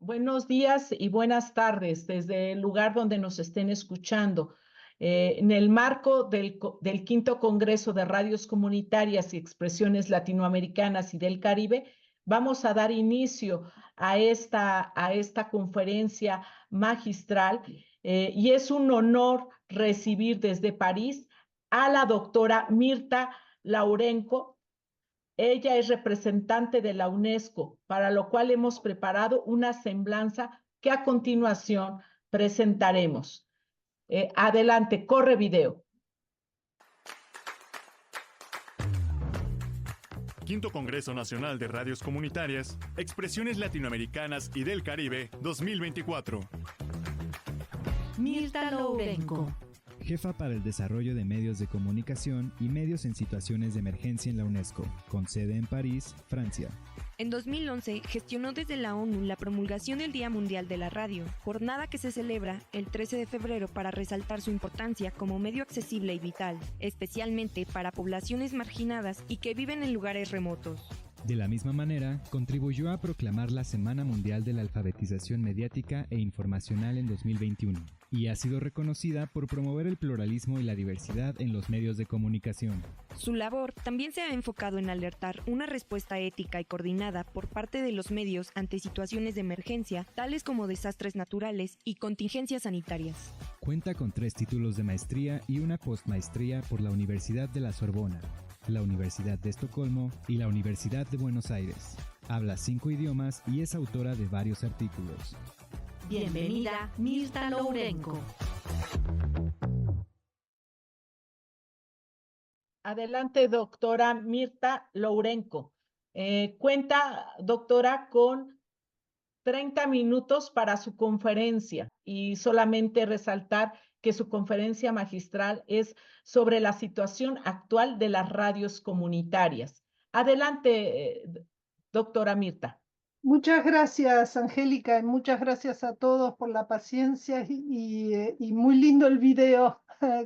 Buenos días y buenas tardes desde el lugar donde nos estén escuchando. En el marco del quinto Congreso de Radios Comunitarias y Expresiones Latinoamericanas y del Caribe, vamos a dar inicio a esta conferencia magistral y es un honor recibir desde París a la doctora Mirta Laurenco. Ella es representante de la UNESCO, para lo cual hemos preparado una semblanza que a continuación presentaremos. Adelante, corre video. Quinto Congreso Nacional de Radios Comunitarias, Expresiones Latinoamericanas y del Caribe 2024. Mirta Laurenco, jefa para el desarrollo de medios de comunicación y medios en situaciones de emergencia en la UNESCO, con sede en París, Francia. En 2011 gestionó desde la ONU la promulgación del Día Mundial de la Radio, jornada que se celebra el 13 de febrero para resaltar su importancia como medio accesible y vital, especialmente para poblaciones marginadas y que viven en lugares remotos. De la misma manera, contribuyó a proclamar la Semana Mundial de la Alfabetización Mediática e Informacional en 2021 y ha sido reconocida por promover el pluralismo y la diversidad en los medios de comunicación. Su labor también se ha enfocado en alertar una respuesta ética y coordinada por parte de los medios ante situaciones de emergencia, tales como desastres naturales y contingencias sanitarias. Cuenta con 3 títulos de maestría y una postmaestría por la Universidad de la Sorbona, la Universidad de Estocolmo y la Universidad de Buenos Aires. Habla 5 idiomas y es autora de varios artículos. bienvenida Mirta Laurenco. Adelante, doctora Mirta Laurenco. Cuenta, doctora, con 30 minutos para su conferencia y solamente resaltar que su conferencia magistral es sobre la situación actual de las radios comunitarias. Adelante, doctora Mirta. Muchas gracias, Angélica, y muchas gracias a todos por la paciencia y muy lindo el video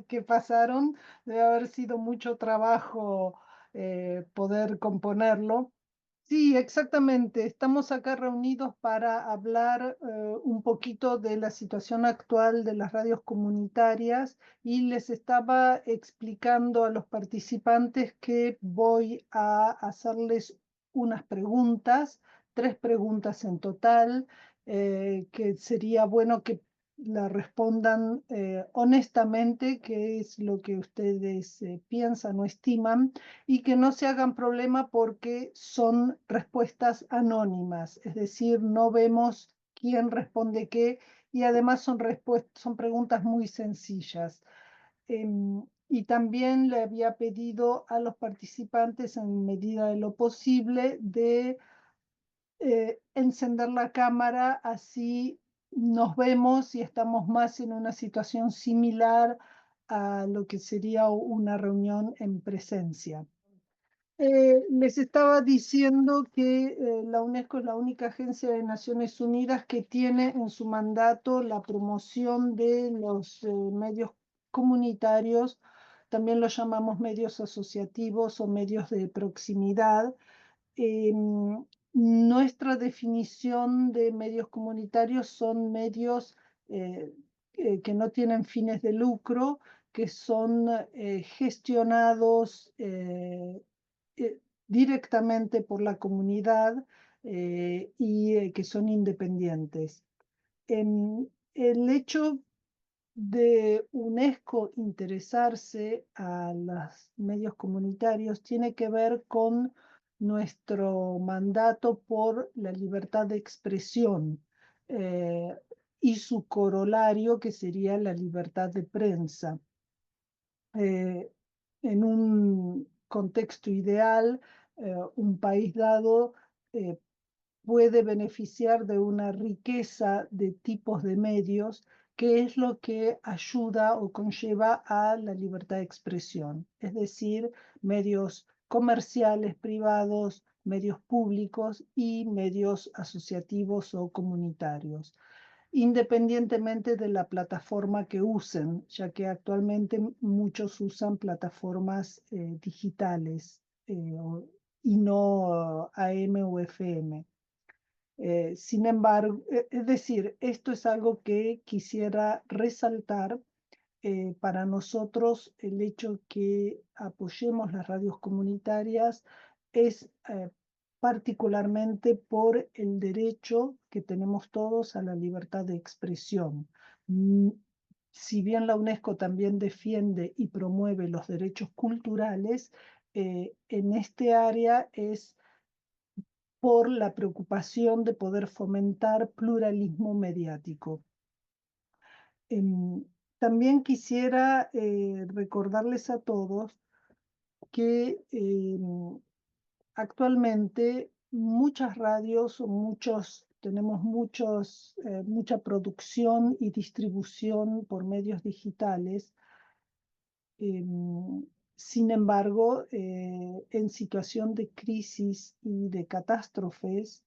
que pasaron. Debe haber sido mucho trabajo poder componerlo. Sí, exactamente. Estamos acá reunidos para hablar un poquito de la situación actual de las radios comunitarias y les estaba explicando a los participantes que voy a hacerles unas preguntas, 3 preguntas en total, que sería bueno que la respondan honestamente, qué es lo que ustedes piensan o estiman, y que no se hagan problema porque son respuestas anónimas, es decir, no vemos quién responde qué y además son preguntas muy sencillas. Y también le había pedido a los participantes, en medida de lo posible, de encender la cámara, así nos vemos y estamos más en una situación similar a lo que sería una reunión en presencia. Les estaba diciendo que la UNESCO es la única agencia de Naciones Unidas que tiene en su mandato la promoción de los medios comunitarios, también los llamamos medios asociativos o medios de proximidad. Nuestra definición de medios comunitarios son medios que no tienen fines de lucro, que son gestionados directamente por la comunidad y que son independientes. El hecho de UNESCO interesarse a los medios comunitarios tiene que ver con nuestro mandato por la libertad de expresión y su corolario, que sería la libertad de prensa. En un contexto ideal, un país dado puede beneficiar de una riqueza de tipos de medios, que es lo que ayuda o conlleva a la libertad de expresión, es decir, medios comerciales, privados, medios públicos y medios asociativos o comunitarios, independientemente de la plataforma que usen, ya que actualmente muchos usan plataformas digitales y no AM o FM. Sin embargo, es decir, esto es algo que quisiera resaltar. Para nosotros el hecho que apoyemos las radios comunitarias es particularmente por el derecho que tenemos todos a la libertad de expresión. Si bien la UNESCO también defiende y promueve los derechos culturales, en este área es por la preocupación de poder fomentar pluralismo mediático. También quisiera recordarles a todos que actualmente muchas radios o tenemos mucha producción y distribución por medios digitales. Sin embargo, en situación de crisis y de catástrofes,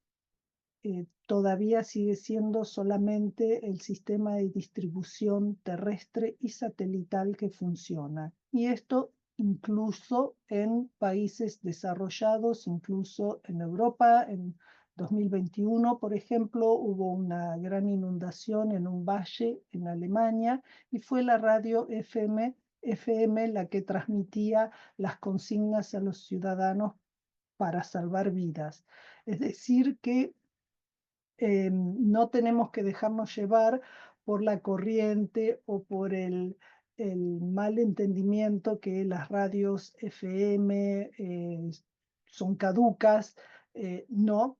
todavía sigue siendo solamente el sistema de distribución terrestre y satelital que funciona. Y esto incluso en países desarrollados, incluso en Europa. En 2021, por ejemplo, hubo una gran inundación en un valle en Alemania y fue la radio FM la que transmitía las consignas a los ciudadanos para salvar vidas. Es decir, que no tenemos que dejarnos llevar por la corriente o por el mal entendimiento que las radios FM son caducas. No,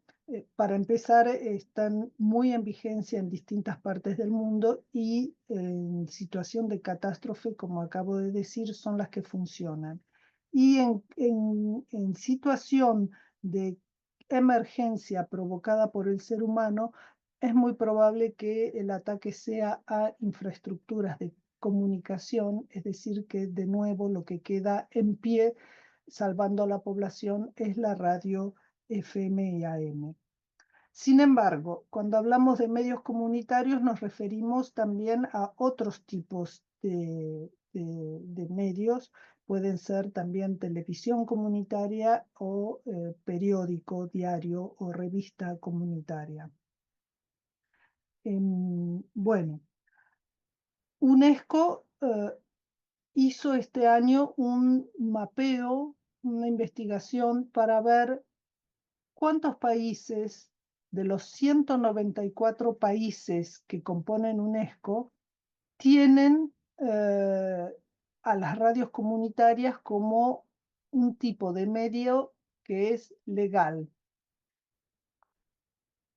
para empezar, están muy en vigencia en distintas partes del mundo y en situación de catástrofe, como acabo de decir, son las que funcionan. Y en situación de emergencia provocada por el ser humano, es muy probable que el ataque sea a infraestructuras de comunicación, es decir, que de nuevo lo que queda en pie, salvando a la población, es la radio FM y AM. Sin embargo, cuando hablamos de medios comunitarios nos referimos también a otros tipos de medios. Pueden ser también televisión comunitaria o periódico, diario o revista comunitaria. Bueno, UNESCO hizo este año un mapeo, una investigación para ver cuántos países de los 194 países que componen UNESCO tienen a las radios comunitarias como un tipo de medio que es legal.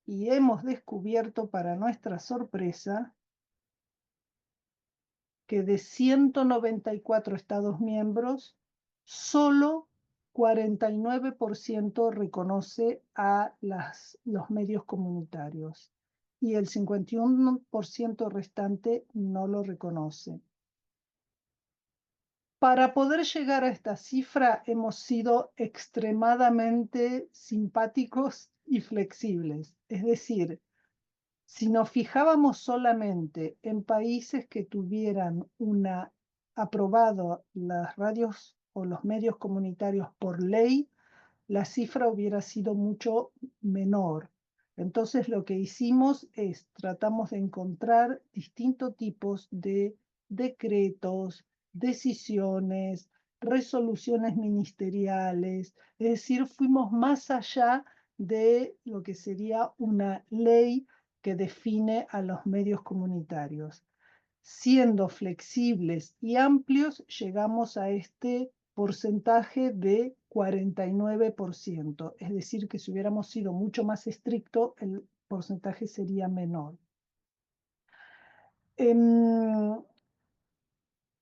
Y hemos descubierto, para nuestra sorpresa, que de 194 Estados miembros, solo 49% reconoce a los medios comunitarios y el 51% restante no lo reconoce. Para poder llegar a esta cifra hemos sido extremadamente simpáticos y flexibles. Es decir, si nos fijábamos solamente en países que tuvieran aprobado las radios o los medios comunitarios por ley, la cifra hubiera sido mucho menor. Entonces lo que hicimos es tratamos de encontrar distintos tipos de decretos, decisiones, resoluciones ministeriales, es decir, fuimos más allá de lo que sería una ley que define a los medios comunitarios. Siendo flexibles y amplios, llegamos a este porcentaje de 49%, es decir, que si hubiéramos sido mucho más estricto, el porcentaje sería menor.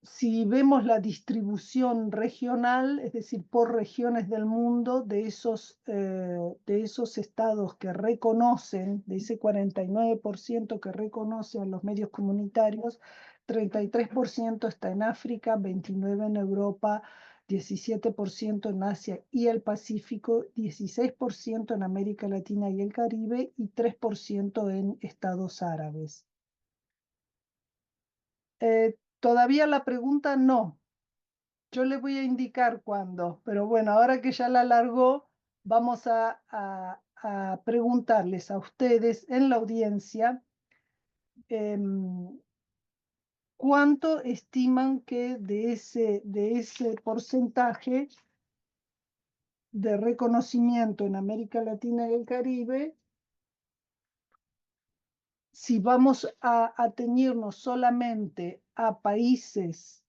Si vemos la distribución regional, es decir, por regiones del mundo, de esos estados que reconocen, de ese 49% que reconoce a los medios comunitarios, 33% está en África, 29% en Europa, 17% en Asia y el Pacífico, 16% en América Latina y el Caribe y 3% en estados árabes. Todavía la pregunta no. Yo le voy a indicar cuándo, pero bueno, ahora que ya la alargó, vamos a a preguntarles a ustedes en la audiencia cuánto estiman que de ese porcentaje de reconocimiento en América Latina y el Caribe, si vamos a atenernos solamente a países,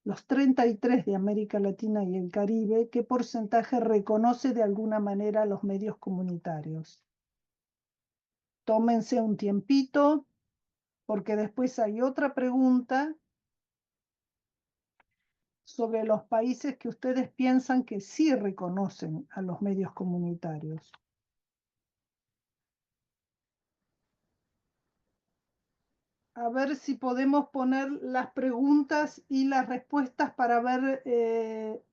los 33 de América Latina y el Caribe, ¿qué porcentaje reconoce de alguna manera a los medios comunitarios? Tómense un tiempito, porque después hay otra pregunta sobre los países que ustedes piensan que sí reconocen a los medios comunitarios. A ver si podemos poner las preguntas y las respuestas para ver,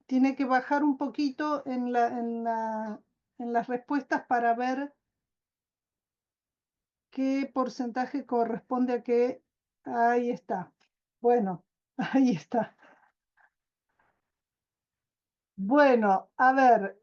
tiene que bajar un poquito en las respuestas para ver qué porcentaje corresponde a qué. Ahí está. Bueno, ahí está. Bueno, a ver,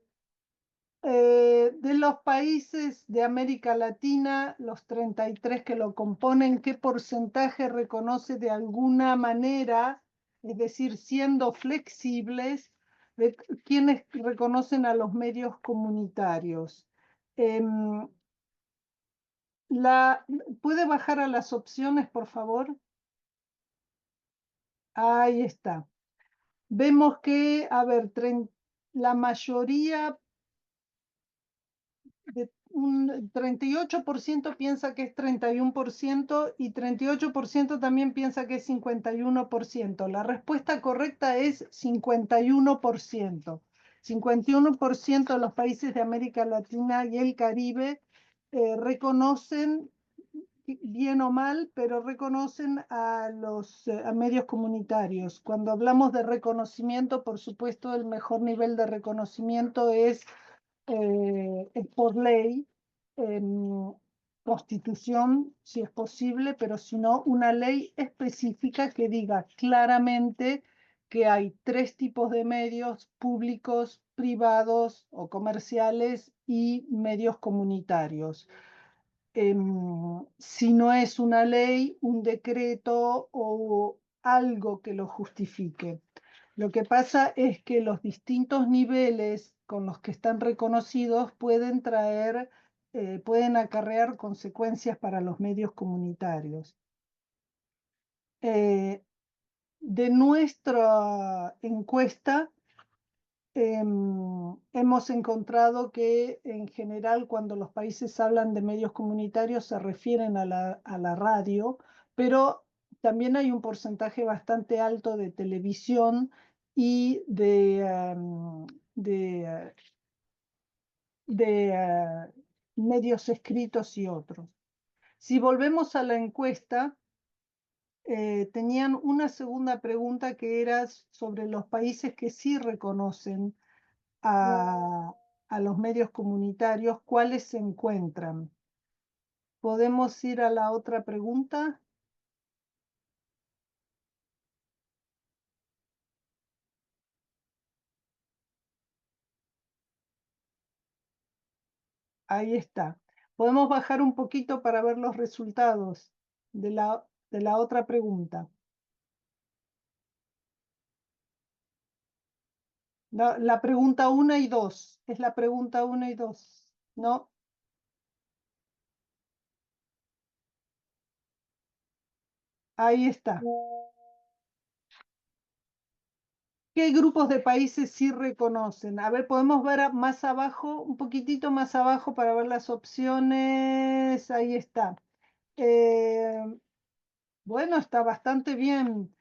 de los países de América Latina, los 33 que lo componen, ¿qué porcentaje reconoce de alguna manera, es decir, siendo flexibles, de quienes reconocen a los medios comunitarios? ¿Puede bajar a las opciones, por favor? Ahí está. Vemos que, a ver, la mayoría, un 38% piensa que es 31% y 38% también piensa que es 51%. La respuesta correcta es 51%. 51% de los países de América Latina y el Caribe reconocen, bien o mal, pero reconocen a los medios comunitarios. Cuando hablamos de reconocimiento, por supuesto, el mejor nivel de reconocimiento es por ley, constitución, si es posible, pero si no, una ley específica que diga claramente que hay 3 tipos de medios: públicos, privados o comerciales, y medios comunitarios. Si no es una ley, un decreto o algo que lo justifique. Lo que pasa es que los distintos niveles con los que están reconocidos pueden acarrear consecuencias para los medios comunitarios. De nuestra encuesta, hemos encontrado que en general cuando los países hablan de medios comunitarios se refieren a la radio, pero también hay un porcentaje bastante alto de televisión y de medios escritos y otros. Si volvemos a la encuesta, tenían una segunda pregunta que era sobre los países que sí reconocen a los medios comunitarios, ¿cuáles se encuentran? ¿Podemos ir a la otra pregunta? Ahí está. Podemos bajar un poquito para ver los resultados de la otra pregunta. La pregunta 1 y 2. Es la pregunta 1 y 2. ¿No? Ahí está. ¿Qué grupos de países sí reconocen? A ver, podemos ver más abajo, un poquitito más abajo para ver las opciones. Ahí está. Bueno, está bastante bien.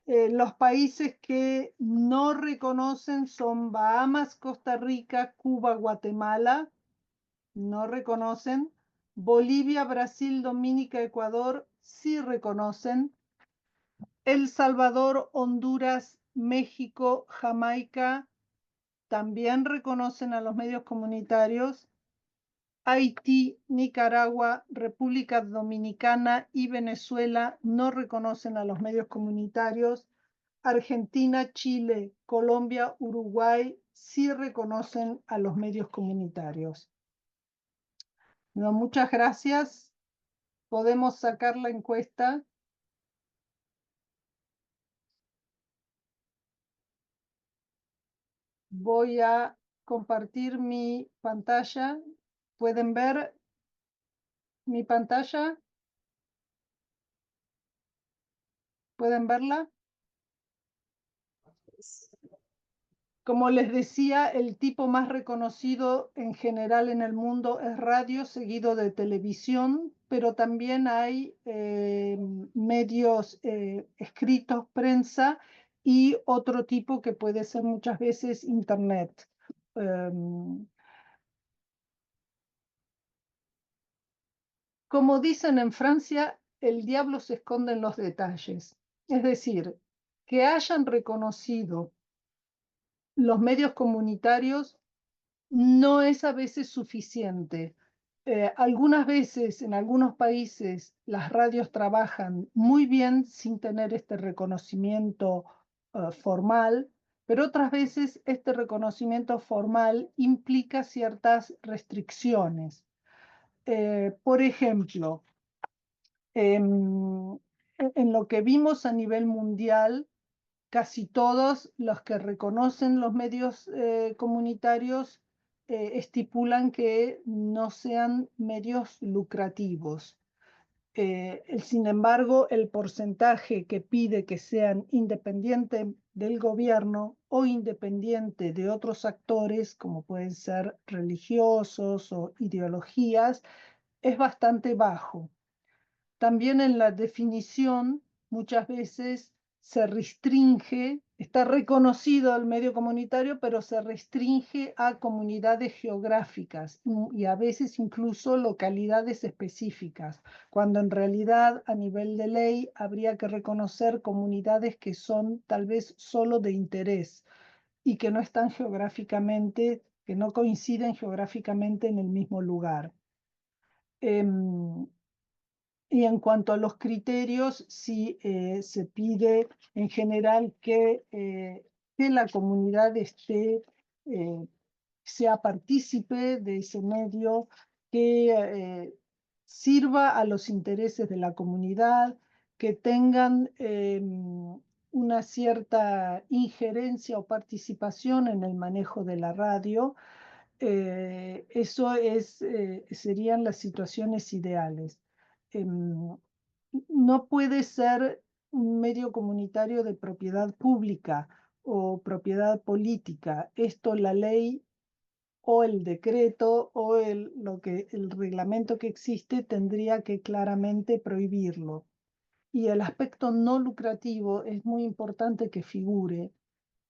Los países que no reconocen son Bahamas, Costa Rica, Cuba, Guatemala. No reconocen. Bolivia, Brasil, Dominica, Ecuador sí reconocen. El Salvador, Honduras, México, Jamaica también reconocen a los medios comunitarios. Haití, Nicaragua, República Dominicana y Venezuela no reconocen a los medios comunitarios. Argentina, Chile, Colombia, Uruguay sí reconocen a los medios comunitarios. No, muchas gracias. Podemos sacar la encuesta. Voy a compartir mi pantalla. ¿Pueden ver mi pantalla? ¿Pueden verla? Como les decía, el tipo más reconocido en general en el mundo es radio, seguido de televisión, pero también hay medios escritos, prensa y otro tipo que puede ser muchas veces internet. Como dicen en Francia, el diablo se esconde en los detalles. Es decir, que hayan reconocido los medios comunitarios no es a veces suficiente. Algunas veces en algunos países las radios trabajan muy bien sin tener este reconocimiento formal, pero otras veces este reconocimiento formal implica ciertas restricciones. Por ejemplo, en lo que vimos a nivel mundial, casi todos los que reconocen los medios comunitarios estipulan que no sean medios lucrativos. Sin embargo, el porcentaje que pide que sean independientes del gobierno o independiente de otros actores, como pueden ser religiosos o ideologías, es bastante bajo. También en la definición muchas veces se restringe, está reconocido el medio comunitario, pero se restringe a comunidades geográficas y a veces incluso localidades específicas, cuando en realidad a nivel de ley habría que reconocer comunidades que son tal vez solo de interés y que no están geográficamente, que no coinciden geográficamente en el mismo lugar. Y en cuanto a los criterios, sí se pide en general que la comunidad sea partícipe de ese medio, que sirva a los intereses de la comunidad, que tengan una cierta injerencia o participación en el manejo de la radio. Eso serían las situaciones ideales. No puede ser un medio comunitario de propiedad pública o propiedad política. Esto la ley o el decreto o el reglamento que existe tendría que claramente prohibirlo. Y el aspecto no lucrativo es muy importante que figure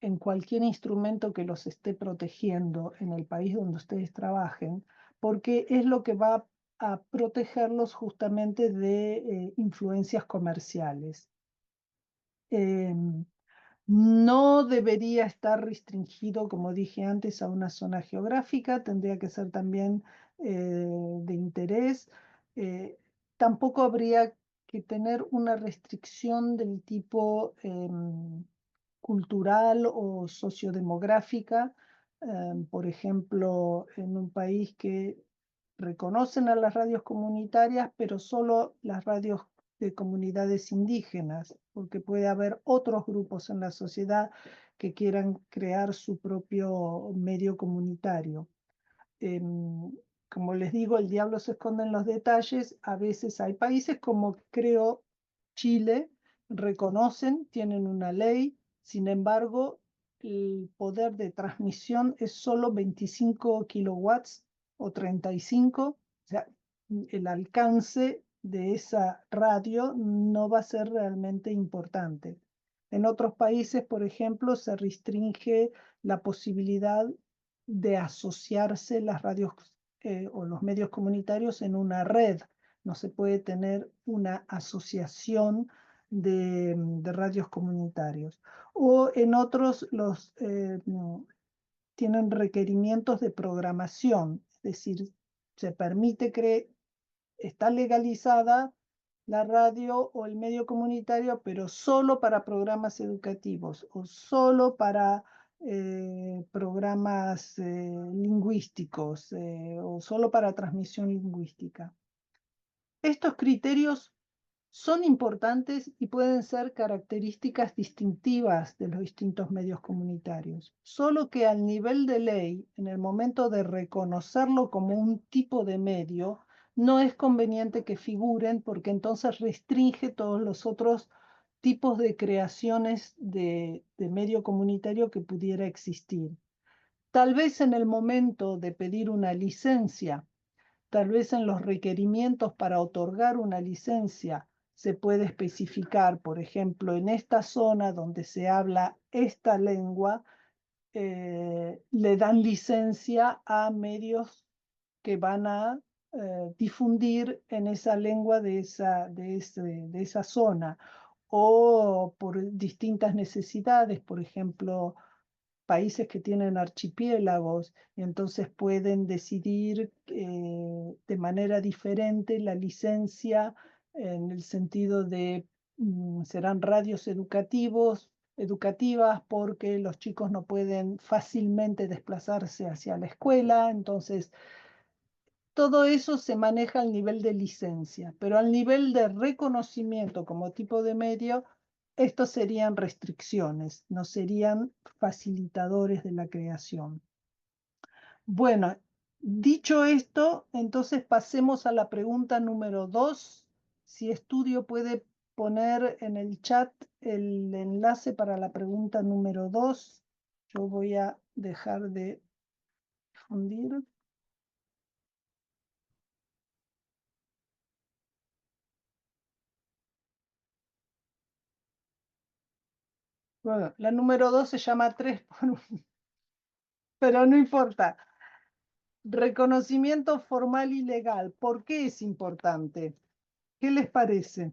en cualquier instrumento que los esté protegiendo en el país donde ustedes trabajen, porque es lo que va a protegerlos justamente de influencias comerciales. No debería estar restringido, como dije antes, a una zona geográfica, tendría que ser también de interés. Tampoco habría que tener una restricción del tipo cultural o sociodemográfica. Por ejemplo, en un país que reconocen a las radios comunitarias, pero solo las radios de comunidades indígenas, porque puede haber otros grupos en la sociedad que quieran crear su propio medio comunitario. Como les digo, el diablo se esconde en los detalles. A veces hay países como creo Chile, reconocen, tienen una ley, sin embargo, el poder de transmisión es solo 25 kilowatts o 35, o sea, el alcance de esa radio no va a ser realmente importante. En otros países, por ejemplo, se restringe la posibilidad de asociarse las radios o los medios comunitarios en una red. No se puede tener una asociación de radios comunitarios. O en otros tienen requerimientos de programación, es decir, se permite está legalizada la radio o el medio comunitario, pero solo para programas educativos o solo para programas lingüísticos o solo para transmisión lingüística. Estos criterios son importantes y pueden ser características distintivas de los distintos medios comunitarios, solo que al nivel de ley, en el momento de reconocerlo como un tipo de medio, no es conveniente que figuren porque entonces restringe todos los otros tipos de creaciones de medio comunitario que pudiera existir. Tal vez en el momento de pedir una licencia, tal vez en los requerimientos para otorgar una licencia, se puede especificar, por ejemplo, en esta zona donde se habla esta lengua, le dan licencia a medios que van a difundir en esa lengua de esa zona, o por distintas necesidades, por ejemplo, países que tienen archipiélagos, y entonces pueden decidir de manera diferente la licencia en el sentido de serán radios educativas porque los chicos no pueden fácilmente desplazarse hacia la escuela, entonces todo eso se maneja al nivel de licencia, pero al nivel de reconocimiento como tipo de medio, estos serían restricciones, no serían facilitadores de la creación. Bueno, dicho esto, entonces pasemos a la pregunta número 2. Si Estudio puede poner en el chat el enlace para la pregunta número 2. Yo voy a dejar de difundir. Bueno, la número 2 se llama 3 por 1, pero no importa. Reconocimiento formal y legal. ¿Por qué es importante? ¿Qué les parece?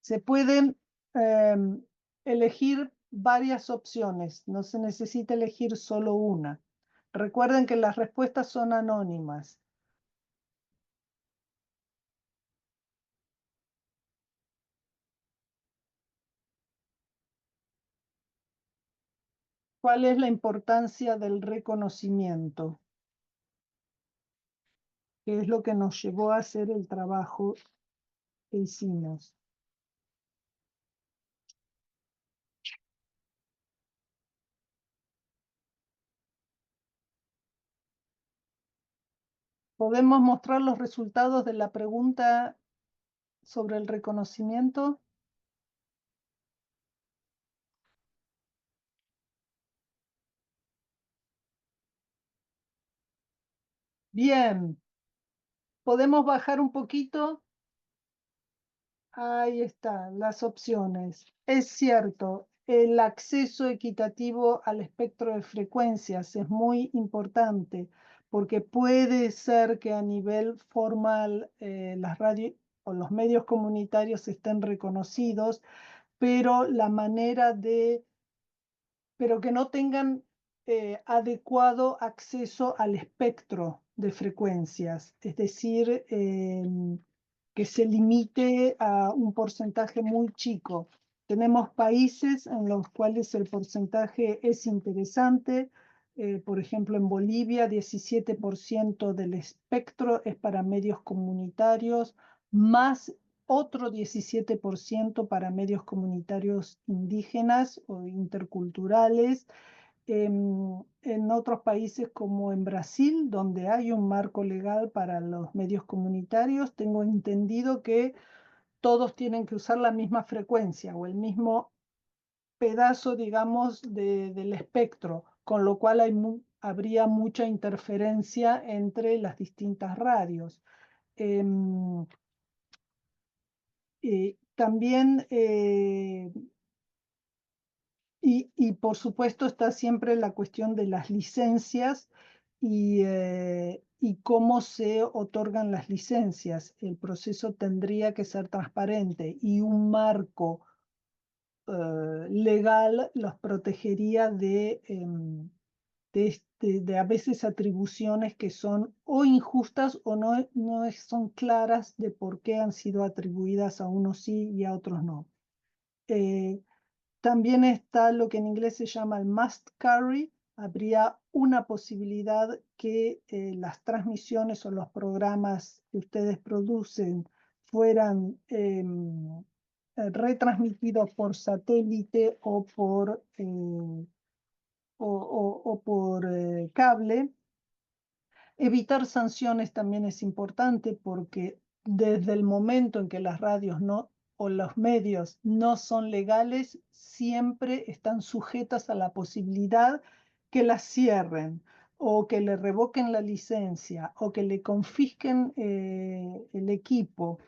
Se pueden elegir varias opciones, no se necesita elegir solo una. Recuerden que las respuestas son anónimas. ¿Cuál es la importancia del reconocimiento? ¿Qué es lo que nos llevó a hacer el trabajo que hicimos? ¿Podemos mostrar los resultados de la pregunta sobre el reconocimiento? Bien. ¿Podemos bajar un poquito? Ahí están las opciones. Es cierto, el acceso equitativo al espectro de frecuencias es muy importante porque puede ser que a nivel formal las radios o los medios comunitarios estén reconocidos, pero la manera de pero que no tengan adecuado acceso al espectro de frecuencias, es decir, que se limite a un porcentaje muy chico. Tenemos países en los cuales el porcentaje es interesante, por ejemplo, en Bolivia, 17% del espectro es para medios comunitarios, más otro 17% para medios comunitarios indígenas o interculturales. En otros países como en Brasil, donde hay un marco legal para los medios comunitarios, tengo entendido que todos tienen que usar la misma frecuencia o el mismo pedazo, digamos, del espectro, con lo cual habría mucha interferencia entre las distintas radios. También, y por supuesto está siempre la cuestión de las licencias y cómo se otorgan las licencias. El proceso tendría que ser transparente y un marco legal los protegería de a veces atribuciones que son o injustas o no son claras de por qué han sido atribuidas a unos sí y a otros no. También está lo que en inglés se llama el must carry. Habría una posibilidad que las transmisiones o los programas que ustedes producen fueran retransmitidos por satélite o por cable. Evitar sanciones también es importante porque desde el momento en que las radios o los medios no son legales, siempre están sujetas a la posibilidad que las cierren o que le revoquen la licencia o que le confisquen el equipo.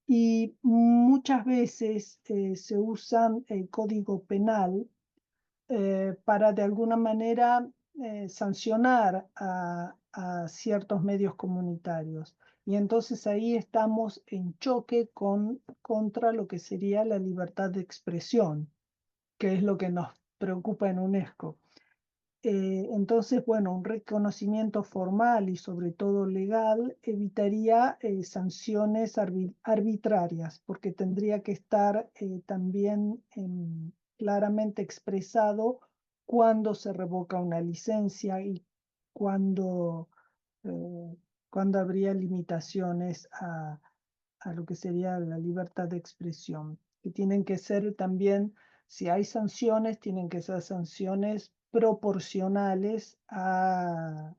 Y muchas veces se usan el código penal para de alguna manera sancionar a ciertos medios comunitarios. Y entonces ahí estamos en choque contra lo que sería la libertad de expresión, que es lo que nos preocupa en UNESCO. Entonces, bueno, un reconocimiento formal y sobre todo legal evitaría sanciones arbitrarias, porque tendría que estar también claramente expresado cuándo se revoca una licencia y cuándo, cuándo habría limitaciones a lo que sería la libertad de expresión, que tienen que ser también, si hay sanciones, tienen que ser sanciones proporcionales a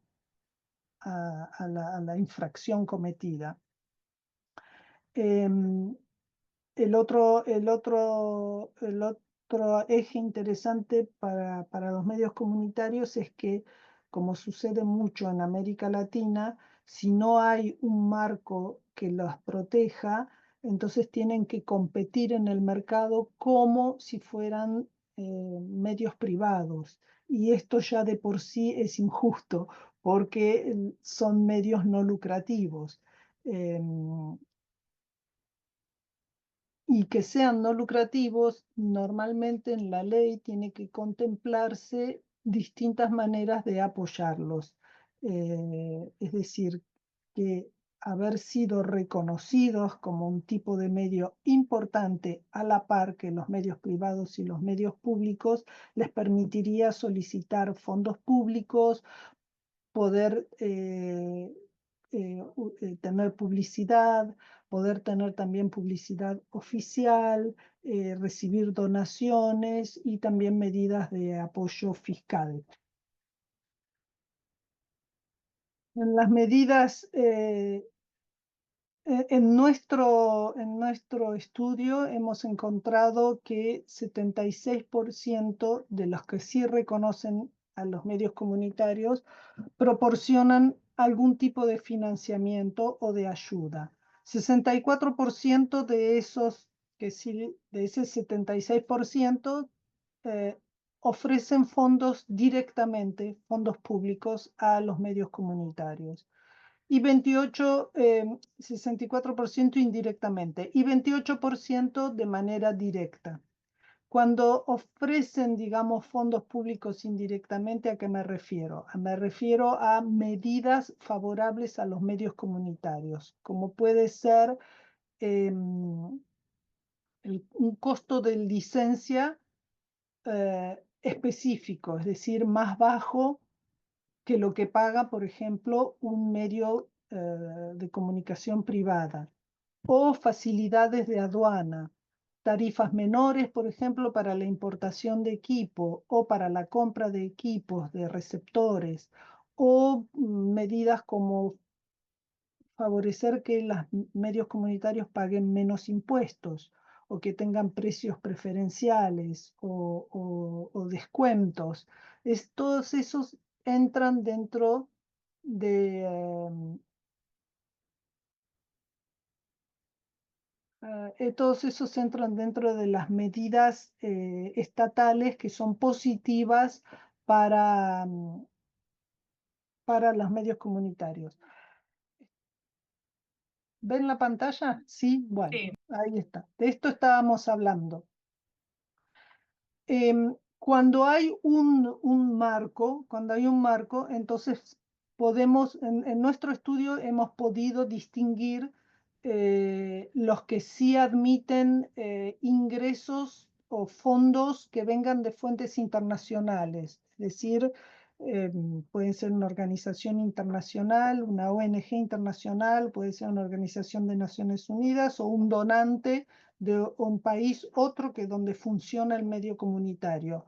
la infracción cometida. El otro eje interesante para los medios comunitarios es que, como sucede mucho en América Latina, si no hay un marco que los proteja, entonces tienen que competir en el mercado como si fueran medios privados. Y esto ya de por sí es injusto, porque son medios no lucrativos. Y que sean no lucrativos, normalmente en la ley tiene que contemplarse distintas maneras de apoyarlos. Es decir, que haber sido reconocidos como un tipo de medio importante a la par que los medios privados y los medios públicos les permitiría solicitar fondos públicos, poder tener publicidad, poder tener también publicidad oficial, recibir donaciones y también medidas de apoyo fiscal. En las medidas, en nuestro estudio hemos encontrado que 76% de los que sí reconocen a los medios comunitarios proporcionan algún tipo de financiamiento o de ayuda. 64% de esos, que sí, de ese 76%, ofrecen fondos directamente, fondos públicos a los medios comunitarios. Y 64% indirectamente y 28% de manera directa. Cuando ofrecen, digamos, fondos públicos indirectamente, ¿a qué me refiero? Me refiero a medidas favorables a los medios comunitarios, como puede ser un costo de licencia específico, es decir, más bajo que lo que paga, por ejemplo, un medio de comunicación privada, o facilidades de aduana, tarifas menores, por ejemplo, para la importación de equipo o para la compra de equipos, de receptores, o medidas como favorecer que los medios comunitarios paguen menos impuestos o que tengan precios preferenciales o descuentos. Todos esos entran dentro de todos esos entran dentro de las medidas estatales que son positivas para los medios comunitarios. ¿Ven la pantalla? Sí, bueno, sí. Ahí está. De esto estábamos hablando. Cuando hay un marco, entonces podemos, en nuestro estudio hemos podido distinguir los que sí admiten ingresos o fondos que vengan de fuentes internacionales, es decir, pueden ser una organización internacional, una ONG internacional, puede ser una organización de Naciones Unidas o un donante de un país, otro que donde funciona el medio comunitario.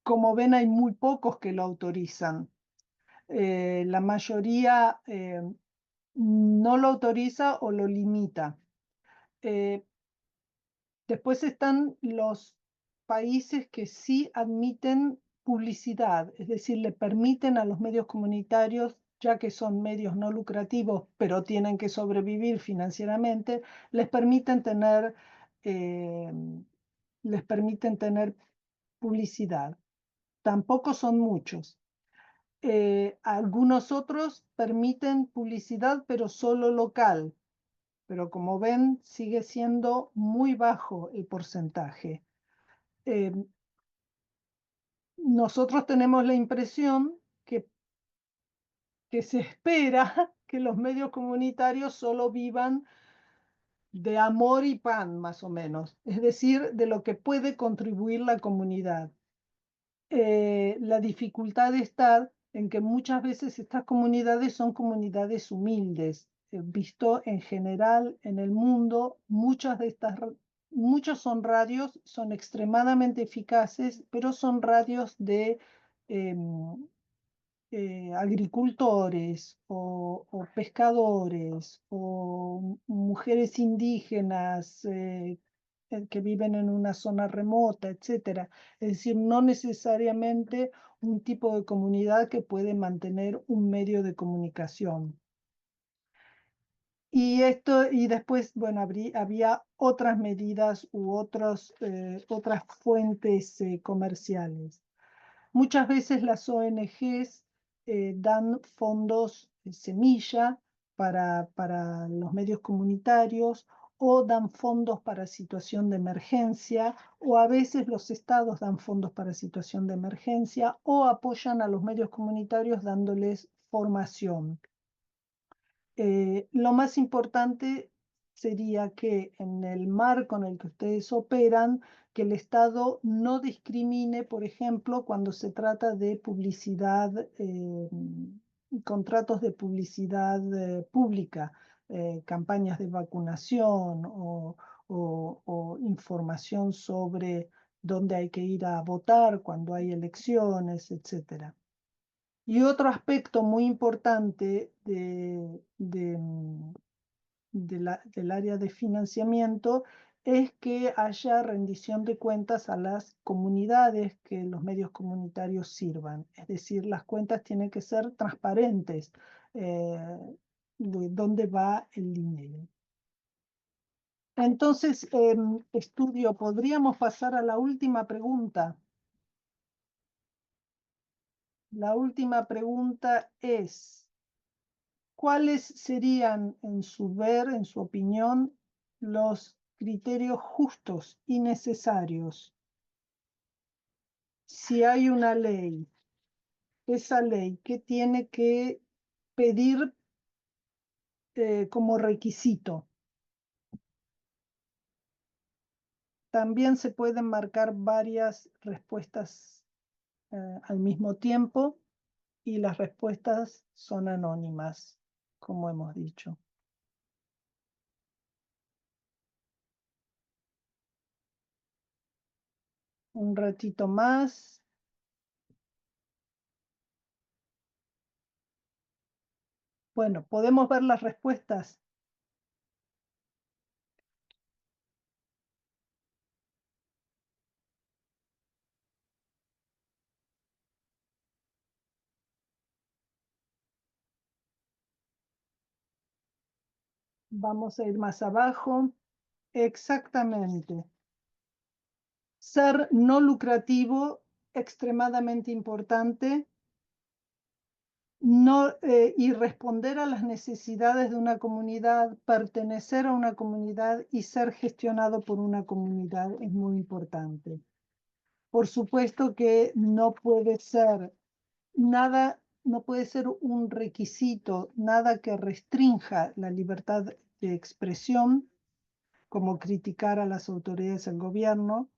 Como ven, hay muy pocos que lo autorizan. La mayoría no lo autoriza o lo limita. Después están los países que sí admiten publicidad, es decir, le permiten a los medios comunitarios, ya que son medios no lucrativos, pero tienen que sobrevivir financieramente, les permiten tener publicidad. Tampoco son muchos. Algunos otros permiten publicidad, pero solo local. Pero como ven, sigue siendo muy bajo el porcentaje. Nosotros tenemos la impresión que se espera que los medios comunitarios solo vivan de amor y pan, más o menos, es decir, de lo que puede contribuir la comunidad. La dificultad está en que muchas veces estas comunidades son comunidades humildes. Visto en general en el mundo, muchos son radios, son extremadamente eficaces, pero son radios de agricultores o pescadores o mujeres indígenas que viven en una zona remota, etc. Es decir, no necesariamente un tipo de comunidad que puede mantener un medio de comunicación. Y después, bueno, había otras medidas u otras fuentes comerciales. Muchas veces las ONGs dan fondos semilla para los medios comunitarios o dan fondos para situación de emergencia, o a veces los estados dan fondos para situación de emergencia o apoyan a los medios comunitarios dándoles formación. Lo más importante sería que en el marco en el que ustedes operan, que el Estado no discrimine, por ejemplo, cuando se trata de publicidad, contratos de publicidad pública, campañas de vacunación o información sobre dónde hay que ir a votar cuando hay elecciones, etcétera. Y otro aspecto muy importante del área de financiamiento es que haya rendición de cuentas a las comunidades que los medios comunitarios sirvan. Es decir, las cuentas tienen que ser transparentes de dónde va el dinero. Entonces, Estudio, podríamos pasar a la última pregunta. La última pregunta es: ¿cuáles serían, en su opinión, los criterios justos y necesarios? Si hay una ley, esa ley, ¿qué tiene que pedir como requisito? También se pueden marcar varias respuestas al mismo tiempo y las respuestas son anónimas, como hemos dicho. Un ratito más. Bueno, podemos ver las respuestas. Vamos a ir más abajo. Exactamente. Ser no lucrativo, extremadamente importante. Y responder a las necesidades de una comunidad, pertenecer a una comunidad y ser gestionado por una comunidad es muy importante. Por supuesto que no puede ser nada, no puede ser un requisito, nada que restrinja la libertad de expresión, como criticar a las autoridades del gobierno.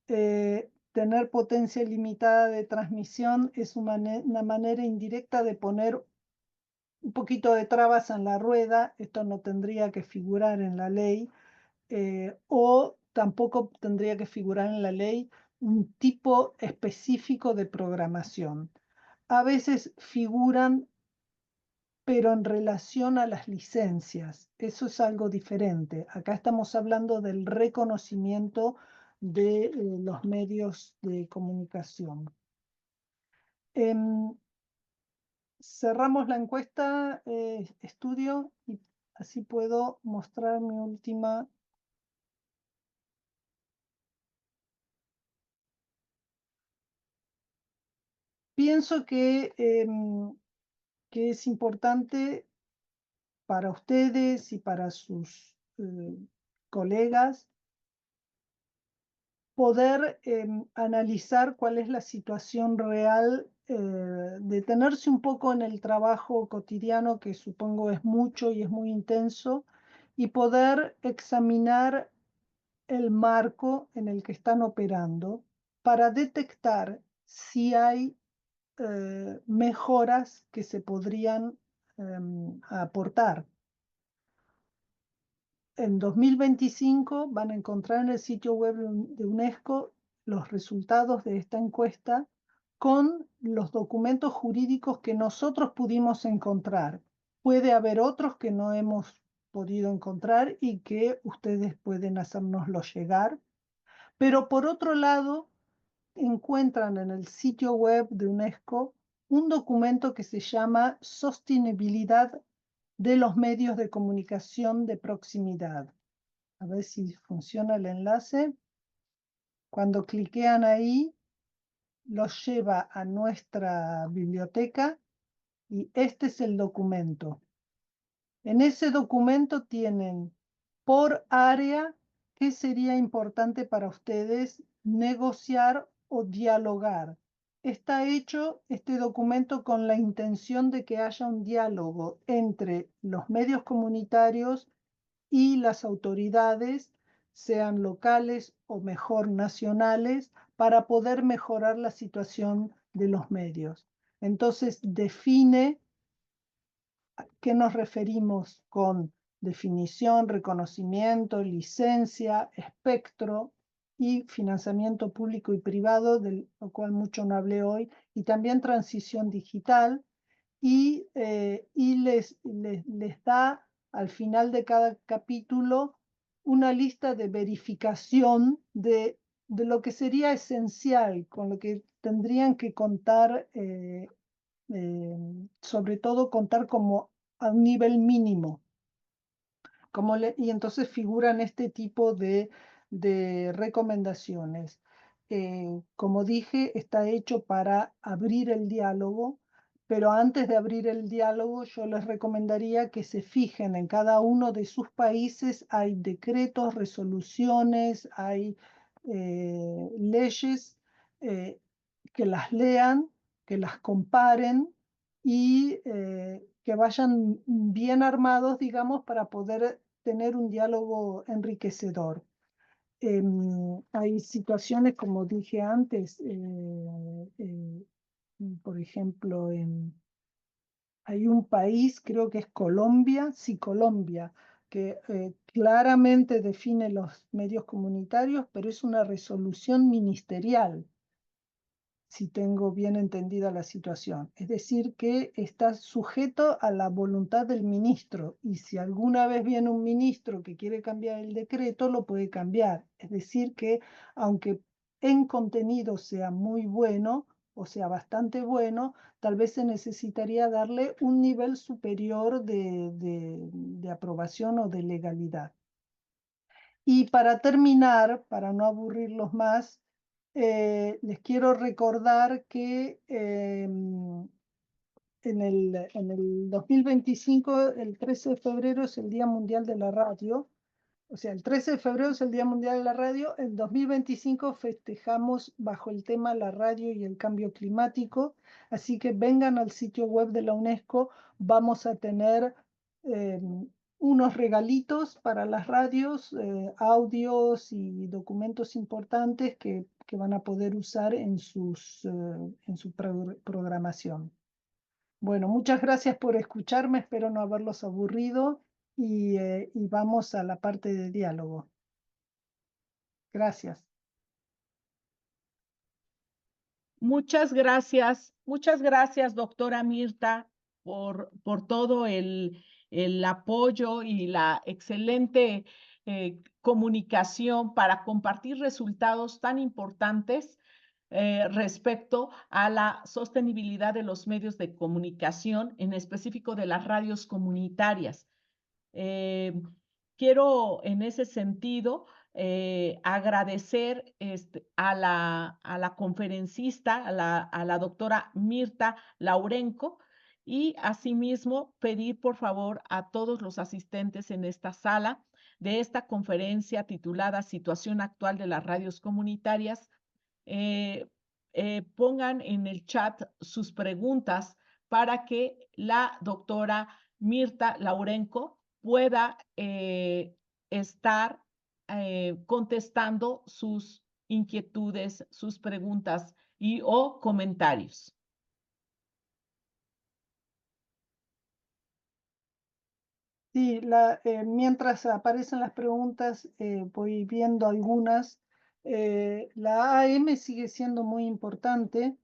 Tener potencia ilimitada de transmisión es una manera indirecta de poner un poquito de trabas en la rueda. Esto no tendría que figurar en la ley, o tampoco tendría que figurar en la ley un tipo específico de programación. A veces figuran, pero en relación a las licencias. Eso es algo diferente. Acá estamos hablando del reconocimiento de los medios de comunicación. Cerramos la encuesta, estudio, y así puedo mostrar mi última. Pienso que es importante para ustedes y para sus colegas poder analizar cuál es la situación real, detenerse un poco en el trabajo cotidiano, que supongo es mucho y es muy intenso, y poder examinar el marco en el que están operando para detectar si hay mejoras que se podrían aportar. En 2025 van a encontrar en el sitio web de UNESCO los resultados de esta encuesta con los documentos jurídicos que nosotros pudimos encontrar. Puede haber otros que no hemos podido encontrar y que ustedes pueden hacérnoslo llegar. Pero por otro lado, encuentran en el sitio web de UNESCO un documento que se llama Sostenibilidad de los medios de comunicación de proximidad. A ver si funciona el enlace. Cuando cliquean ahí, los lleva a nuestra biblioteca y este es el documento. En ese documento tienen por área qué sería importante para ustedes negociar o dialogar. Está hecho este documento con la intención de que haya un diálogo entre los medios comunitarios y las autoridades, sean locales o mejor nacionales, para poder mejorar la situación de los medios. Entonces define a qué nos referimos con definición, reconocimiento, licencia, espectro y financiamiento público y privado, de lo cual mucho no hablé hoy, y también transición digital, y les da al final de cada capítulo una lista de verificación de lo que sería esencial, con lo que tendrían que contar, sobre todo contar como a un nivel mínimo. Y entonces figuran este tipo de recomendaciones. Como dije, está hecho para abrir el diálogo, pero antes de abrir el diálogo yo les recomendaría que se fijen en cada uno de sus países. Hay decretos, resoluciones, hay leyes, que las lean, que las comparen y que vayan bien armados, digamos, para poder tener un diálogo enriquecedor. Hay situaciones, como dije antes, por ejemplo, hay un país, creo que es Colombia, sí, Colombia, que claramente define los medios comunitarios, pero es una resolución ministerial, si tengo bien entendida la situación. Es decir, que está sujeto a la voluntad del ministro, y si alguna vez viene un ministro que quiere cambiar el decreto, lo puede cambiar. Es decir, que aunque en contenido sea muy bueno, o sea, bastante bueno, tal vez se necesitaría darle un nivel superior de aprobación o de legalidad. Y para terminar, para no aburrirlos más, les quiero recordar que en el 2025, el 13 de febrero es el Día Mundial de la Radio. O sea, el 13 de febrero es el Día Mundial de la Radio. En 2025 festejamos bajo el tema la radio y el cambio climático. Así que vengan al sitio web de la UNESCO. Vamos a tener unos regalitos para las radios, audios y documentos importantes que van a poder usar en su programación. Bueno, muchas gracias por escucharme, espero no haberlos aburrido y vamos a la parte de diálogo. Gracias. Muchas gracias, doctora Mirta, por todo el apoyo y la excelente comunicación para compartir resultados tan importantes respecto a la sostenibilidad de los medios de comunicación, en específico de las radios comunitarias. Quiero en ese sentido agradecer a la conferencista, a la doctora Mirta Laurenco, y asimismo pedir por favor a todos los asistentes en esta sala de esta conferencia titulada Situación actual de las radios comunitarias, pongan en el chat sus preguntas para que la doctora Mirta Laurenco pueda estar contestando sus inquietudes, sus preguntas y o comentarios. Sí, mientras aparecen las preguntas, voy viendo algunas. La AM sigue siendo muy importante,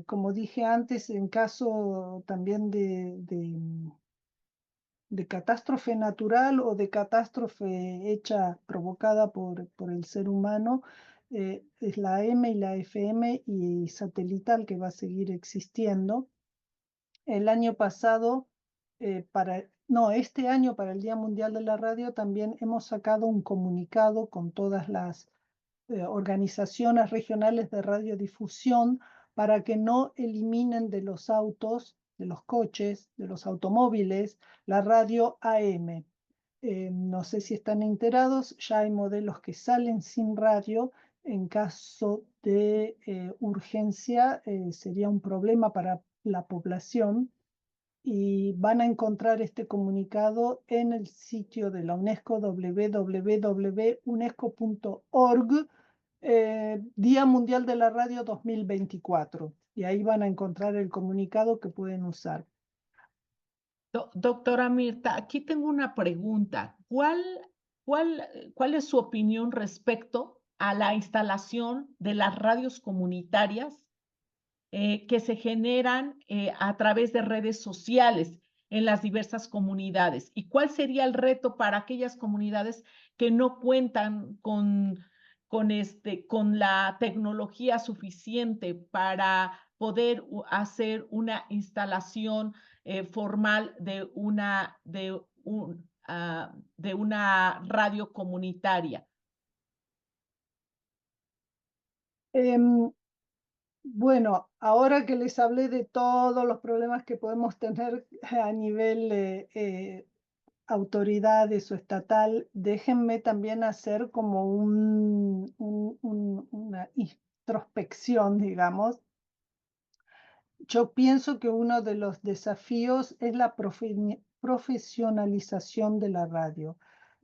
como dije antes, en caso también de catástrofe natural o de catástrofe hecha, provocada por el ser humano, es la AM y la FM y satelital que va a seguir existiendo. El año pasado, este año para el Día Mundial de la Radio también hemos sacado un comunicado con todas las organizaciones regionales de radiodifusión para que no eliminen de los autos, de los coches, de los automóviles, la radio AM. No sé si están enterados, ya hay modelos que salen sin radio. En caso de urgencia, sería un problema para la población, y van a encontrar este comunicado en el sitio de la UNESCO, www.unesco.org, Día Mundial de la Radio 2024, y ahí van a encontrar el comunicado que pueden usar. Doctora Mirta, aquí tengo una pregunta. ¿Cuál es su opinión respecto a la instalación de las radios comunitarias que se generan a través de redes sociales en las diversas comunidades? ¿Y cuál sería el reto para aquellas comunidades que no cuentan con la tecnología suficiente para poder hacer una instalación formal de una radio comunitaria? Bueno, ahora que les hablé de todos los problemas que podemos tener a nivel autoridades o estatal, déjenme también hacer como una introspección, digamos. Yo pienso que uno de los desafíos es la profesionalización de la radio.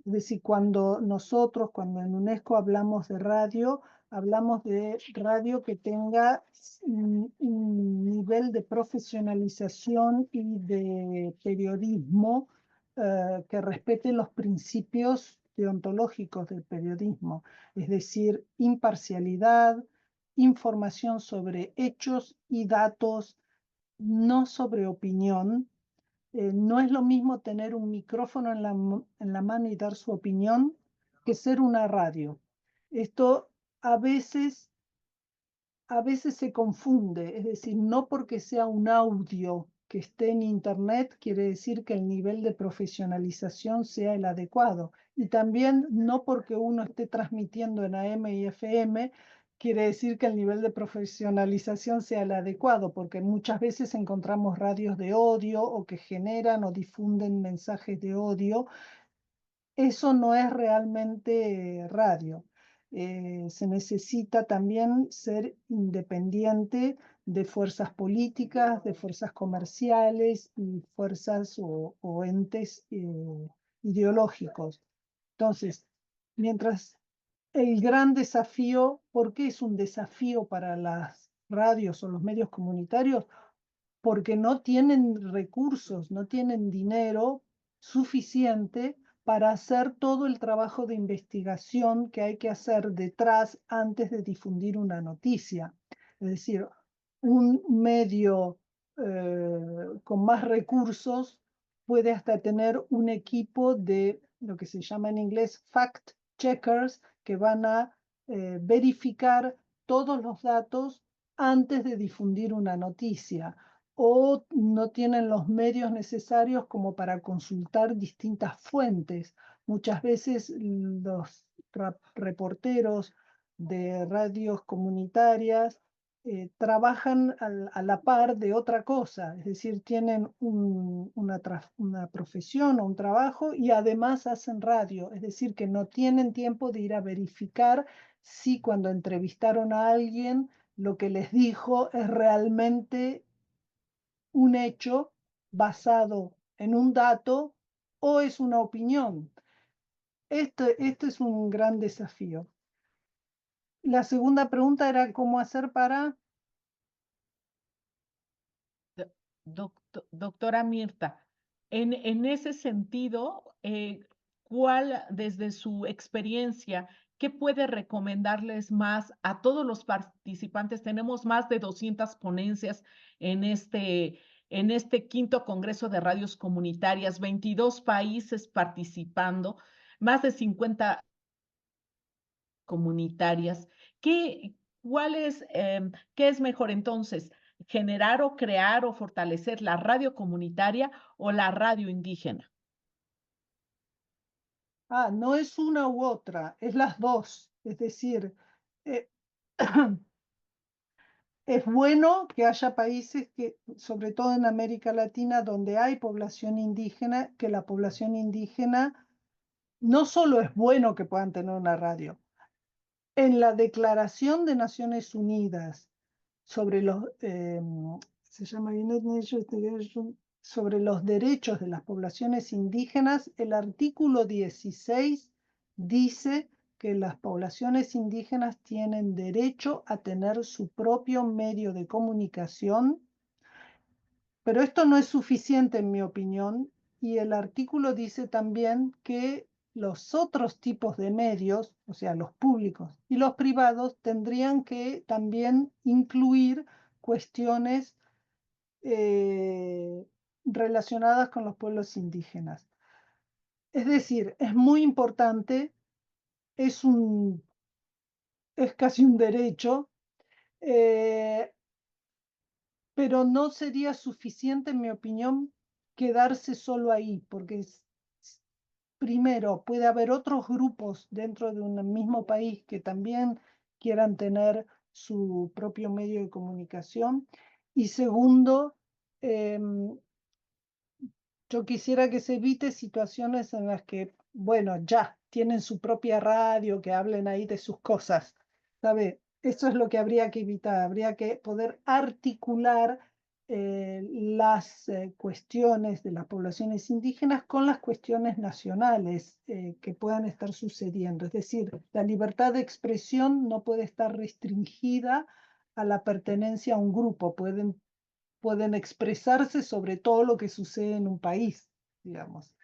Es decir, cuando en UNESCO hablamos de radio que tenga un nivel de profesionalización y de periodismo que respete los principios deontológicos del periodismo, es decir, imparcialidad, información sobre hechos y datos, no sobre opinión. No es lo mismo tener un micrófono en la mano y dar su opinión que ser una radio. Esto a veces se confunde, es decir, no porque sea un audio que esté en internet quiere decir que el nivel de profesionalización sea el adecuado. Y también no porque uno esté transmitiendo en AM y FM quiere decir que el nivel de profesionalización sea el adecuado, porque muchas veces encontramos radios de odio o que generan o difunden mensajes de odio. Eso no es realmente radio. Se necesita también ser independiente de fuerzas políticas, de fuerzas comerciales y fuerzas o entes ideológicos. Entonces, mientras el gran desafío, ¿por qué es un desafío para las radios o los medios comunitarios? Porque no tienen recursos, no tienen dinero suficiente para hacer todo el trabajo de investigación que hay que hacer detrás antes de difundir una noticia. Es decir, un medio con más recursos puede hasta tener un equipo de lo que se llama en inglés fact checkers, que van a verificar todos los datos antes de difundir una noticia, o no tienen los medios necesarios como para consultar distintas fuentes. Muchas veces los reporteros de radios comunitarias trabajan a la par de otra cosa, es decir, tienen una profesión o un trabajo y además hacen radio, es decir, que no tienen tiempo de ir a verificar si cuando entrevistaron a alguien lo que les dijo es realmente un hecho basado en un dato o es una opinión. Esto es un gran desafío. La segunda pregunta era cómo hacer para... Doctora Mirta, en ese sentido, ¿cuál, desde su experiencia, qué puede recomendarles más a todos los participantes? Tenemos más de 200 ponencias en este quinto Congreso de Radios Comunitarias, 22 países participando, más de 50 comunitarias. ¿Qué es mejor entonces? ¿Generar o crear o fortalecer la radio comunitaria o la radio indígena? No es una u otra, es las dos. Es decir, eh, es bueno que haya países que, sobre todo en América Latina, donde hay población indígena, que la población indígena no solo es bueno que puedan tener una radio. En la Declaración de Naciones Unidas sobre se llama United Nations Declaration sobre los derechos de las poblaciones indígenas, el artículo 16 dice que las poblaciones indígenas tienen derecho a tener su propio medio de comunicación, pero esto no es suficiente en mi opinión, y el artículo dice también que los otros tipos de medios, o sea, los públicos y los privados, tendrían que también incluir cuestiones relacionadas con los pueblos indígenas. Es decir, es muy importante, es casi un derecho, pero no sería suficiente, en mi opinión, quedarse solo ahí, porque primero puede haber otros grupos dentro de un mismo país que también quieran tener su propio medio de comunicación, y segundo, yo quisiera que se evite situaciones en las que, bueno, ya tienen su propia radio, que hablen ahí de sus cosas, ¿sabe? Eso es lo que habría que evitar. Habría que poder articular las cuestiones de las poblaciones indígenas con las cuestiones nacionales que puedan estar sucediendo. Es decir, la libertad de expresión no puede estar restringida a la pertenencia a un grupo. Pueden expresarse sobre todo lo que sucede en un país, digamos.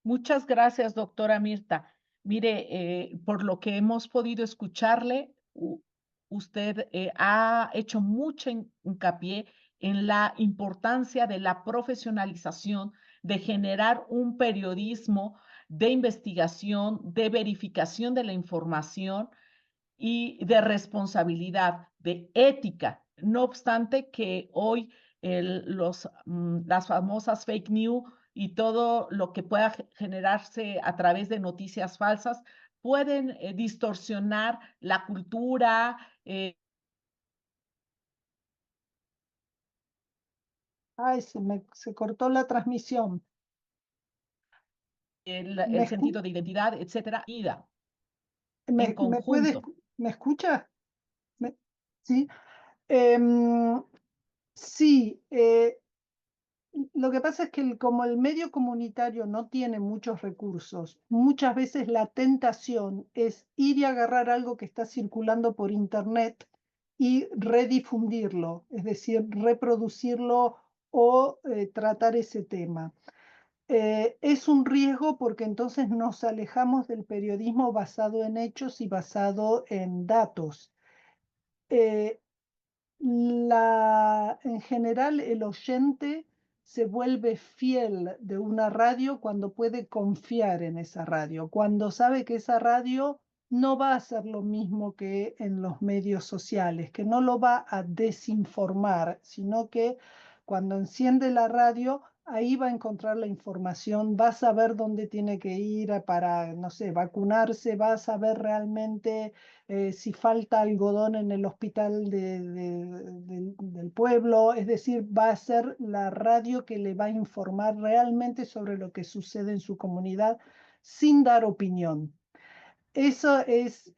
Muchas gracias, doctora Mirta. Mire, por lo que hemos podido escucharle, usted ha hecho mucho hincapié en la importancia de la profesionalización, de generar un periodismo de investigación, de verificación de la información y de responsabilidad, de ética. No obstante que hoy las famosas fake news y todo lo que pueda generarse a través de noticias falsas pueden distorsionar la cultura. Ay, se cortó la transmisión. El sentido de identidad, etcétera, ida en Me puede, conjunto. ¿me escucha? Sí. Em, sí, Lo que pasa es que como el medio comunitario no tiene muchos recursos, muchas veces la tentación es ir y agarrar algo que está circulando por internet y redifundirlo, es decir, reproducirlo o tratar ese tema. Es un riesgo porque entonces nos alejamos del periodismo basado en hechos y basado en datos. Eh, en general, el oyente se vuelve fiel de una radio cuando puede confiar en esa radio, cuando sabe que esa radio no va a hacer lo mismo que en los medios sociales, que no lo va a desinformar, sino que cuando enciende la radio, ahí va a encontrar la información, va a saber dónde tiene que ir para, no sé, vacunarse, va a saber realmente si falta algodón en el hospital del pueblo, es decir, va a ser la radio que le va a informar realmente sobre lo que sucede en su comunidad sin dar opinión. Eso es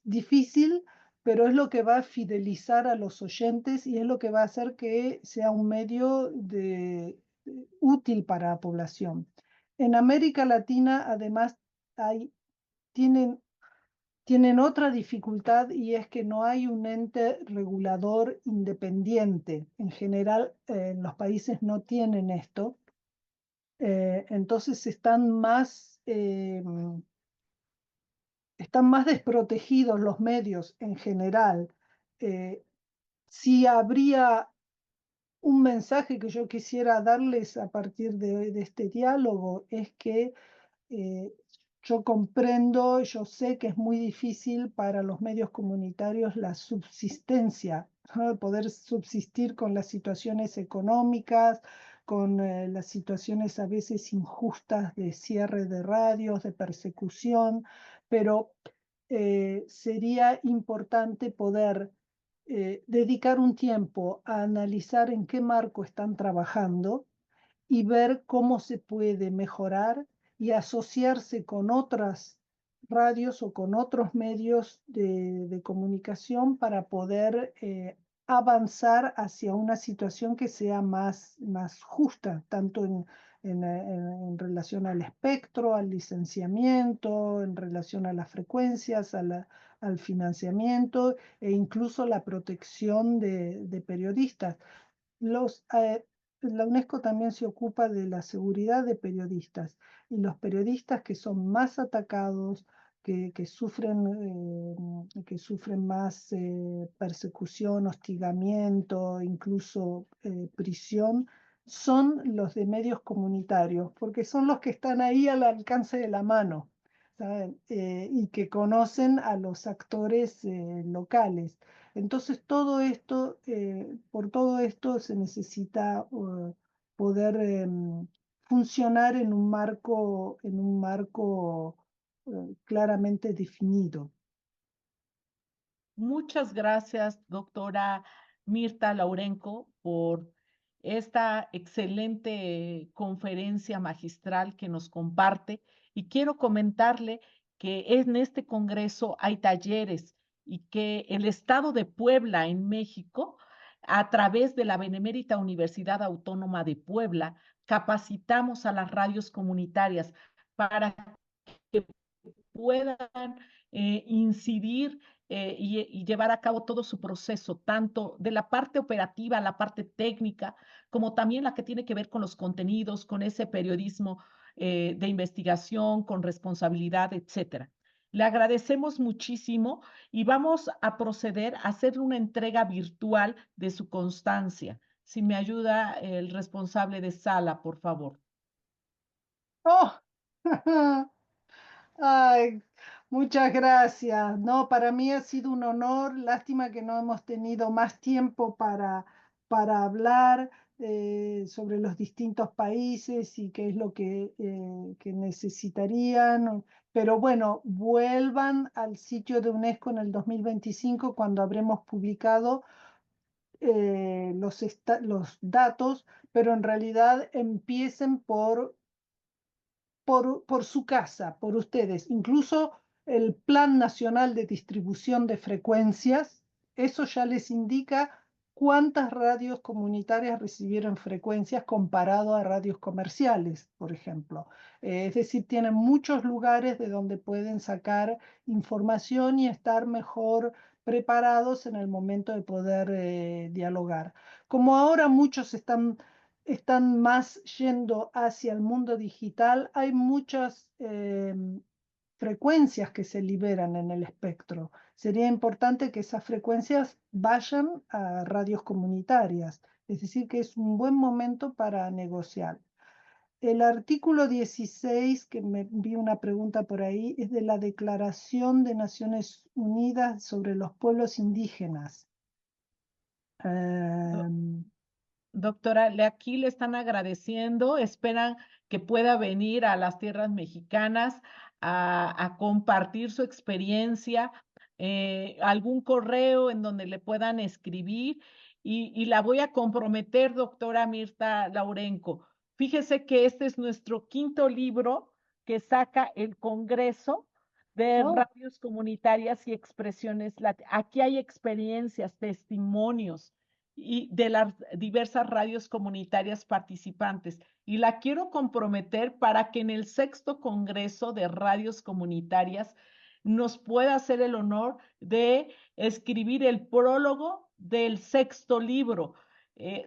difícil, pero es lo que va a fidelizar a los oyentes y es lo que va a hacer que sea un medio útil para la población. En América Latina, además, tienen tienen otra dificultad y es que no hay un ente regulador independiente. En general, los países no tienen esto. Entonces están más desprotegidos los medios en general. Eh, si habría un mensaje que yo quisiera darles a partir de este diálogo es que eh, yo comprendo, yo sé que es muy difícil para los medios comunitarios la subsistencia, ¿no? Poder subsistir con las situaciones económicas, con las situaciones a veces injustas de cierre de radios, de persecución, pero sería importante poder dedicar un tiempo a analizar en qué marco están trabajando y ver cómo se puede mejorar y asociarse con otras radios o con otros medios de comunicación para poder avanzar hacia una situación que sea más justa, tanto en relación al espectro, al licenciamiento, en relación a las frecuencias, al financiamiento e incluso la protección de periodistas. Los, la UNESCO también se ocupa de la seguridad de periodistas y los periodistas que son más atacados, que sufren más persecución, hostigamiento, incluso prisión, son los de medios comunitarios, porque son los que están ahí al alcance de la mano, ¿saben? Y que conocen a los actores locales. Entonces, por todo esto se necesita poder funcionar en un marco claramente definido. Muchas gracias, doctora Mirta Laurenco, por esta excelente conferencia magistral que nos comparte. Y quiero comentarle que en este congreso hay talleres y que el Estado de Puebla en México, a través de la Benemérita Universidad Autónoma de Puebla, capacitamos a las radios comunitarias para que puedan incidir y llevar a cabo todo su proceso, tanto de la parte operativa, la parte técnica, como también la que tiene que ver con los contenidos, con ese periodismo de investigación, con responsabilidad, etcétera. Le agradecemos muchísimo y vamos a proceder a hacer una entrega virtual de su constancia. Si me ayuda el responsable de sala, por favor. ¡Oh! Ay, muchas gracias. No, para mí ha sido un honor. Lástima que no hemos tenido más tiempo para hablar sobre los distintos países y qué es lo que necesitarían. Pero bueno, vuelvan al sitio de UNESCO en el 2025 cuando habremos publicado los datos, pero en realidad empiecen por su casa, por ustedes. Incluso el Plan Nacional de Distribución de Frecuencias, eso ya les indica cuántas radios comunitarias recibieron frecuencias comparado a radios comerciales, por ejemplo. Es decir, tienen muchos lugares de donde pueden sacar información y estar mejor preparados en el momento de poder dialogar. Como ahora muchos están más yendo hacia el mundo digital, hay muchas frecuencias que se liberan en el espectro. Sería importante que esas frecuencias vayan a radios comunitarias, es decir, que es un buen momento para negociar. El artículo 16, que me vi una pregunta por ahí, es de la Declaración de Naciones Unidas sobre los Pueblos Indígenas. Doctora, aquí le están agradeciendo, esperan que pueda venir a las tierras mexicanas a compartir su experiencia, algún correo en donde le puedan escribir y la voy a comprometer, doctora Mirta Laurenco. Fíjese que este es nuestro quinto libro que saca el Congreso de Radios Comunitarias y Expresiones. Aquí hay experiencias, testimonios y de las diversas radios comunitarias participantes. Y la quiero comprometer para que en el sexto Congreso de Radios Comunitarias nos pueda hacer el honor de escribir el prólogo del sexto libro.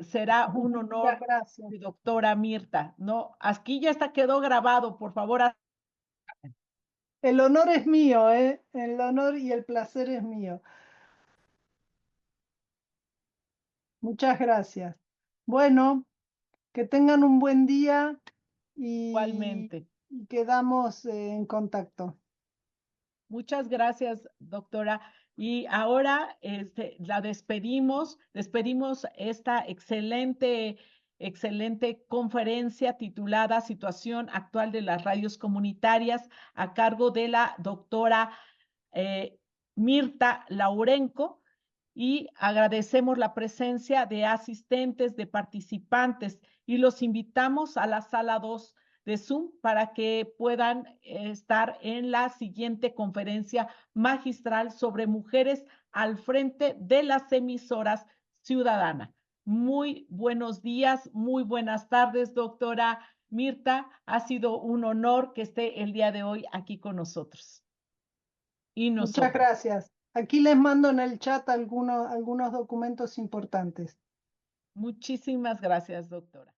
Será un honor, doctora Mirta, ¿no? Aquí ya está, quedó grabado, por favor. El honor es mío, ¿eh? El honor y el placer es mío. Muchas gracias. Bueno, que tengan un buen día y Igualmente. Quedamos en contacto. Muchas gracias, doctora. Y ahora la despedimos esta excelente conferencia titulada Situación actual de las radios comunitarias a cargo de la doctora Mirta Laurenco. Y agradecemos la presencia de asistentes, de participantes y los invitamos a la sala 2 de Zoom para que puedan estar en la siguiente conferencia magistral sobre mujeres al frente de las emisoras ciudadanas. Muy buenos días, muy buenas tardes, doctora Mirta. Ha sido un honor que esté el día de hoy aquí con nosotros. Y Muchas gracias. Aquí les mando en el chat algunos documentos importantes. Muchísimas gracias, doctora.